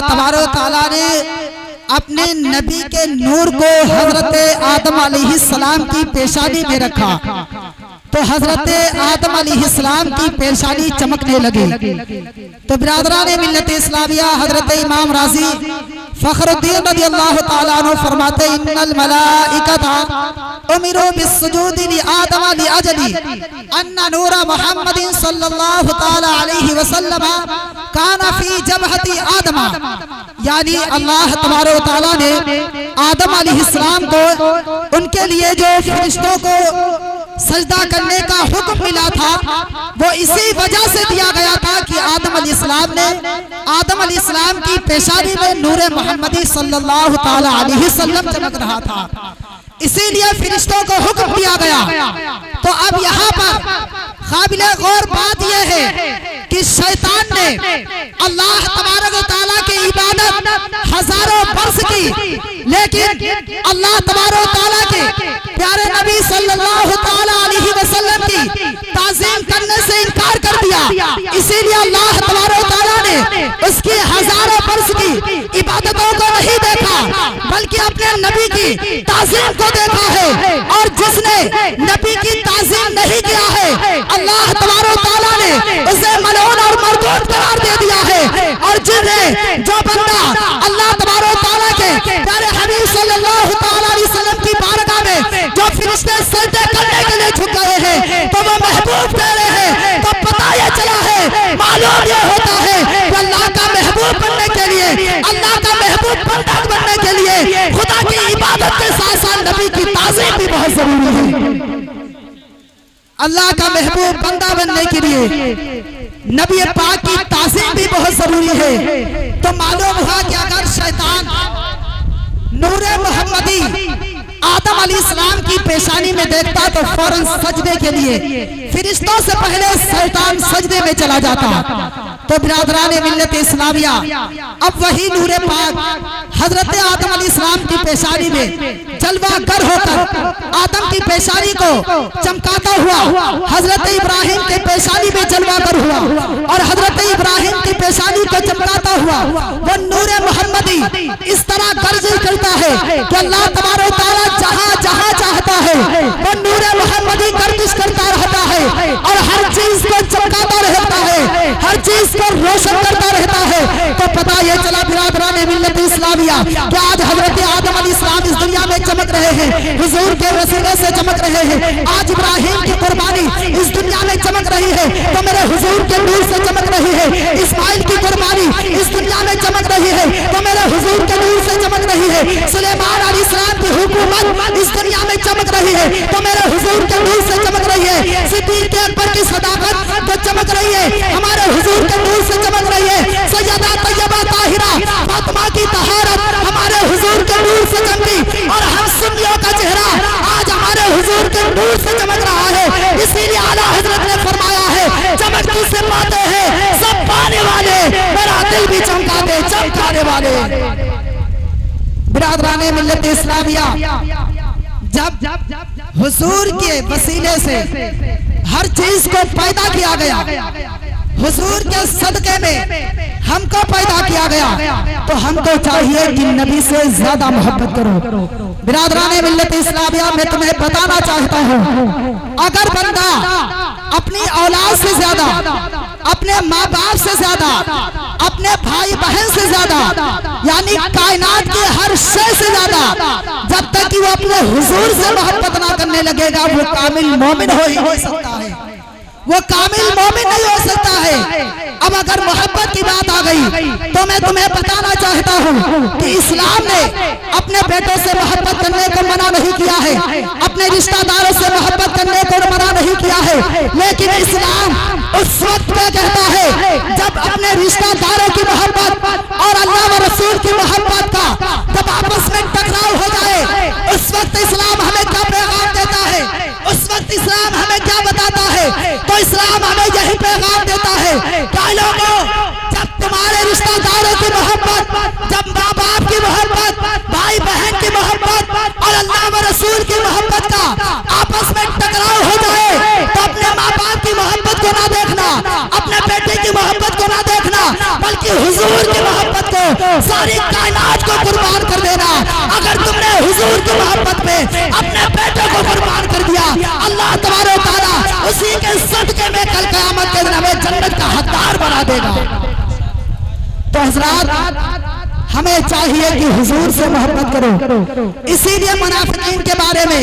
तबारक व तआला ने अपने नबी के नूर को हजरत आदम अलैहिस्सलाम की पेशानी में रखा तो हजरत आदम अलैहिस्सलाम की पेशानी चमकने लगी। तो बिरादरान मिल्लत इस्लामिया हजरत इमाम राजी फखरुद्दीन रज़ियल्लाहु तआला अन्हु फरमाते इन्नल मलाइकता उमिरू बिस्सुजूदि लि आदम लि अजली अन्ना नूर मुहम्मदिन सल्लल्लाहु तआला अलैहि वसल्लम काना फी जबहती आदम, यानी अल्लाह तबारक व तआला ने आदम अलैहिस्सलाम को उनके लिए जो फरिश्तों को सजदा करने का हुक्म मिला था वो इसी वजह से दिया गया था कि आदम अलैहिस्सलाम ने आदम अलैहिस्सलाम की पेशानी में नूरे मोहम्मदी सल्लल्लाहु ताला अलैहि वसल्लम चमक रहा था, इसीलिए फरिश्तों को हुक्म दिया गया। तो अब यहाँ पर काबिल गौर बात यह है कि शैतान ने अल्लाह तबारक व तआला की इबादत हजारों वर्ष की, लेकिन अल्लाह तबारक व तआला के प्यारे नबी सल्लल्लाहु ताला अलैहि वसल्लम की ताज़ीम करने से इनकार कर दिया। इसीलिए अल्लाह तबारक व तआला ने उसकी हजारों वर्ष की इबादतों को नहीं देखा बल्कि अपने नबी की ताज़ीम को देखा है। और जिसने नबी की ताज़ीम नहीं किया है अल्लाह तबारक व तआला ने उसे मलऊन और मरदूद करार दे दिया है। और जिन्हें जो बंदा अल्लाह तबारक व तआला के प्यारे हबीब सल्लल्लाहु ताला अलैहि वसल्लम की बारगाह में जो फरिश्ते सजदे करने के लिए झुक गए हैं तो वो महबूब कह रहे हैं। तो पता ये चला है, मालूम ये होता है कि अल्लाह का महबूब बनने के लिए, अल्लाह का महबूब बंदा बनने के लिए खुदा की इबादत के साथ साथ नबी की ताज़ीम भी बहुत जरूरी है। अल्लाह का महबूब बंदा बनने के लिए नबी पाक की ताज़ीम भी बहुत जरूरी है। तो मालूम हुआ कि अगर शैतान नूरे मोहम्मदी आदम अलैहिस्सलाम की पेशानी में देखता तो फौरन सजदे के लिए फरिश्तों से पहले शैतान सजदे में चला जाता। तो बिरादरान मिल्लत इस्लामिया अब वही नूरे पाक हजरत आदम अलैहिस्सलाम की पेशानी में जलवागर होकर आदम की पेशानी को चमकाता हुआ हजरत इब्राहिम के पेशानी में जलवागर हुआ और हजरत इब्राहिम की पेशानी को चमकाता हुआ वो नूरे मोहम्मदी इस तरह गर्ज करता है कि अल्लाह तबारक व तआला जहाँ जहाँ चाहता है वो नूरे मोहम्मदी गर्दिश करता रहता है और हर चीज को चमकाता रहता है, हर चीज को रोशन करता रहता है। तो पता ये चला बिरादरान मिल्लत इस्लामिया कि आज हजरत आदम अलैहिस्सलाम इस दुनिया में चमक रहे हैं, हुजूर के वसीले से चमक रहे हैं। आज इब्राहिम की कुर्बानी इस दुनिया में चमक रही है तो मेरे हुजूर के नूर से चमक रही है। इस्माइल की कुर्बानी इस दुनिया में चमक रही है तो मेरे हुजूर के नूर से चमक रही है। सुलेमान अलैहिस्सलाम की हुकूमत इस दुनिया में चमक रही है तो मेरे हुजूर के नूर से चमक रही है। सिद्दीक अकबर की सदाकत तो चमक रही है, हमारे हुजूर के नूर से चमक रही है। सैयदा तैयबा ताहिरा फातिमा की तहारत हमारे हुजूर के नूर से चमकी और हम सुन्नियों का चेहरा आज हमारे हुजूर के नूर से चमक रहा है। इसीलिए आला हजरत ने फरमाया है चमकती से पाते हैं सब पाने वाले, मेरा दिल भी चमका दे चमकाने वाले। बिरादरान मिल्लत इस्लामिया जब हुजूर के वसीले से हर चीज को पैदा किया गया, हुजूर के सदके में हमको पैदा किया गया तो हमको चाहिए कि नबी से ज्यादा मोहब्बत करो। बिरादरान मिल्लत इस्लामिया मैं तुम्हें बताना चाहता हूँ अगर बंदा अपनी औलाद से ज्यादा, अपने माँ बाप से ज्यादा, अपने भाई बहन से ज्यादा यानी कायनात के हर शय से ज्यादा जब तक कि वो अपने हुजूर से मोहब्बत ना करने लगेगा वो कामिल मोमिन हो ही नहीं सकता है, वो कामिल मोमिन नहीं हो सकता है। अब अगर मोहब्बत की बात आ गई तो मैं तुम्हें बताना चाहता हूँ कि इस्लाम ने अपने बेटों से मोहब्बत करने को मना नहीं किया है, अपने रिश्तेदारों से मोहब्बत करने को मना नहीं किया है, लेकिन इस्लाम उस वक्त पे कहता है जब अपने रिश्तेदारों की मोहब्बत और अल्लाह व रसूल की मोहब्बत का जब आपस में टकराव हो जाए उस वक्त इस्लाम हमें क्या पैगाम देता है, उस वक्त इस्लाम हमें क्या बताता है। तो इस्लाम हमें यही पैगाम देता है क्या लोगों जब तुम्हारे रिश्तेदारों की मोहब्बत, जब माँ बाप की मोहब्बत, भाई बहन की मोहब्बत और अल्लाह व रसूल की मोहब्बत का आपस में टकराव हो जाए तो अपने माँ बाप की मोहब्बत को ना देखना, अपने बेटे की मोहब्बत को ना देखना बल्कि हुजूर सारी कायनात को कुर्बान कर देना। अगर तुमने हुजूर की मोहब्बत में अपने बेटे को कुर्बान कर दिया, अल्लाह तबारक व तआला उसी के सदके में कल क़यामत के दिन हमें जन्नत का हकदार बना देगा। तो हज़रात, हमें चाहिए कि हुजूर से मोहब्बत करो। इसीलिए मुनाफिकीन के बारे में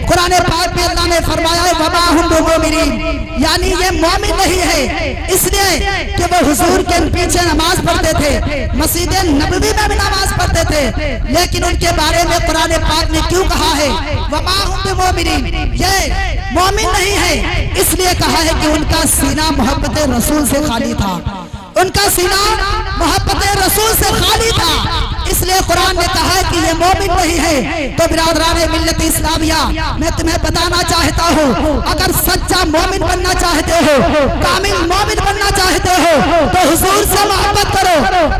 कुरान पाक में अल्लाह ने फरमाया है वमा हुम बिमुमिनीन, यानी ये मोमिन नहीं है, इसलिए कि वो हुजूर के पीछे नमाज पढ़ते थे, मस्जिद नबवी में भी नमाज पढ़ते थे, लेकिन उनके बारे में कुरान पाक ने क्यों कहा है वमा हुम बिमुमिनीन, ये मोमिन नहीं है? इसलिए कहा है कि उनका सीना मोहब्बत रसूल से खाली था, उनका सीना मोहब्बत रसूल से खाली था। इसलिए कुरान ने कहा है कि ये मोमिन नहीं है। तो बिरादरान मिल्लत इस्लामिया, मैं तुम्हें बताना चाहता हूँ, अगर सच्चा मोमिन बनना चाहते हो, कामिल मोमिन बनना चाहते हो, तो हुजूर से मोहब्बत करो।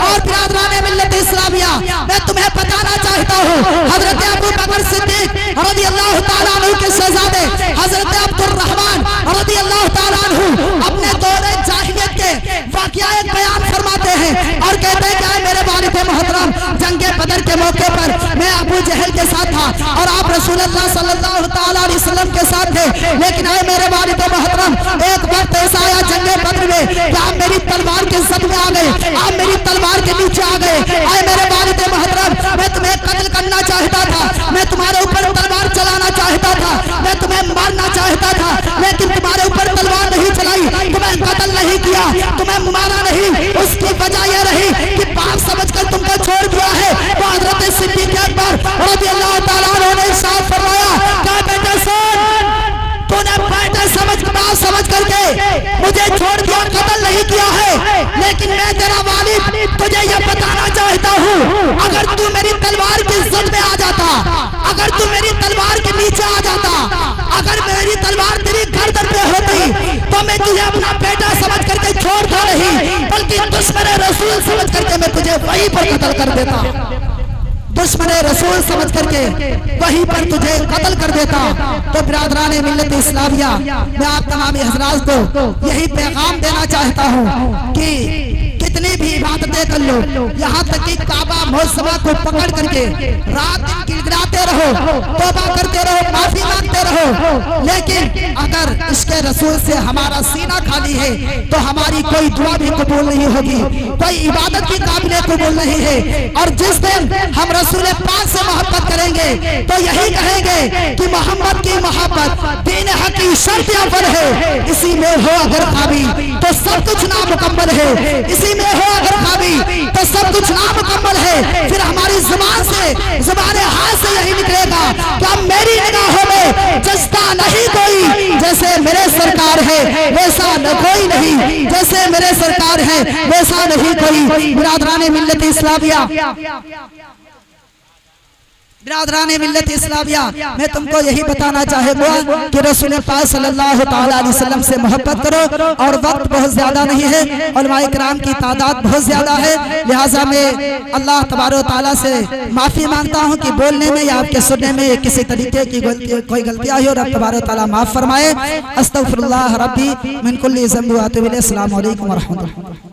और बिरादरान मिल्लत इस्लामिया, मैं तुम्हें बताना चाहता हूँ, हजरत अबू बकर सिद्दीक रज़ियल्लाहु ताला अन्हु के शहजादे हजरत अब्दुर रहमान रज़ियल्लाहु ताला अन्हु अपने दौरे जाहिलियत के वाक़या बयान फरमाते हैं और कहते हैं कि मेरे वालिद मोहतरम, जंगे बदर के मौके पर मैं अबू जहल के साथ था और आप रसूलुल्लाह सल्लल्लाहु ताला अलैहि वसल्लम के साथ थे, लेकिन आए मेरे वालिद मोहतरम, एक वक्त ऐसा आया जंगे बदर में कि आप मेरी तलवार के सद में आ गए, आप मेरी तलवार के नीचे आ गए। आए मेरे वालिद मोहतरम, मैं तुम्हें कत्ल करना चाहता था, मैं तुम्हारे ऊपर तलवार चलाना चाहता था, मैं तुम्हें मारना चाहता था, लेकिन तुम्हारे ऊपर तलवार नहीं चलाई, तुम्हें कत्ल नहीं किया, तुम्हें मारा नहीं। उसकी वजह यह रही कि पाप समझकर तुमको छोड़ दिया है। तो हजरत सिद्दीक अकबर रज़ियल्लाहु ताला अन्हु ने इरशाद फरमाया, क्या बेटा सुन, तूने बेटे समझ करके मुझे छोड़ दिया, कत्ल नहीं किया है, लेकिन मैं तेरा वालिद तुझे यह बताना चाहता हूँ, अगर तू मेरी तलवार की जद में आ जाता, अगर तू मेरी तलवार के नीचे आ जाता, अगर मेरी तलवार तेरी गर्दन पे होती, तो मैं तुझे अपना बेटा समझ करके छोड़ता नहीं, बल्कि दुश्मन रसूल समझ करके मैं तुझे वहीं पर कत्ल कर देता, दुश्मन रसूल समझ करके वहीं पर तुझे कत्ल कर देता। तो बिरादरान मिल्लत इस्लामिया, मैं आप तमाम हज़रात को यही पैगाम देना चाहता हूँ कि कितनी भी इबादतें कर लो, यहाँ तक कि काबा मुअज़्ज़मा को पकड़ करके रात दिन गिड़गिड़ाते रहो, तौबा करते रहो, माफी मांगते रहो, लेकिन अगर इसके रसूल से हमारा सीना खाली है तो हमारी कोई दुआ भी कबूल नहीं होगी, कोई इबादत भी काबिल कबूल नहीं है। और जिस दिन हम रसूल पाक से मोहब्बत करेंगे तो यही कहेंगे कि मोहम्मद की मोहब्बत दीन हक की शर्त अव्वल है, इसी में हो अगर खाबी तो सब कुछ नामुकम्मल है, इसी में हो अगर खाबी तो सब कुछ नामुकम्मल है। फिर हमारी जुबान से, जुबान हाल से यही निकलेगा कि अब मेरी निगाहों में जस्ता नहीं कोई, जैसे मेरे सरकार है वैसा न कोई नहीं, जैसे मेरे सरकार है वैसा नहीं कोई। बिरादरान मिल्लत इस्लामिया, बिरादरान मिल्लत इस्लामिया, मैं तुमको यही बताना चाहूँगा कि रसूल पाक सल्लल्लाहु ताला अलैहि वसल्लम से मोहब्बत करो। और वक्त बहुत ज्यादा नहीं है, उलमाए किराम की तादाद बहुत ज्यादा है, लिहाजा मैं अल्लाह तबारक ताला से माफ़ी मांगता हूँ कि बोलने में या आपके सुनने में किसी तरीके की कोई गलतियाँ हुई, और रब तबारक ताला माफ़ फरमाए। अस्तगफिरुल्लाह रब्बी मिन कुल्ली ज़ंबि व अतूबु इलैह। अस्सलामु अलैकुम व रहमतुल्लाह।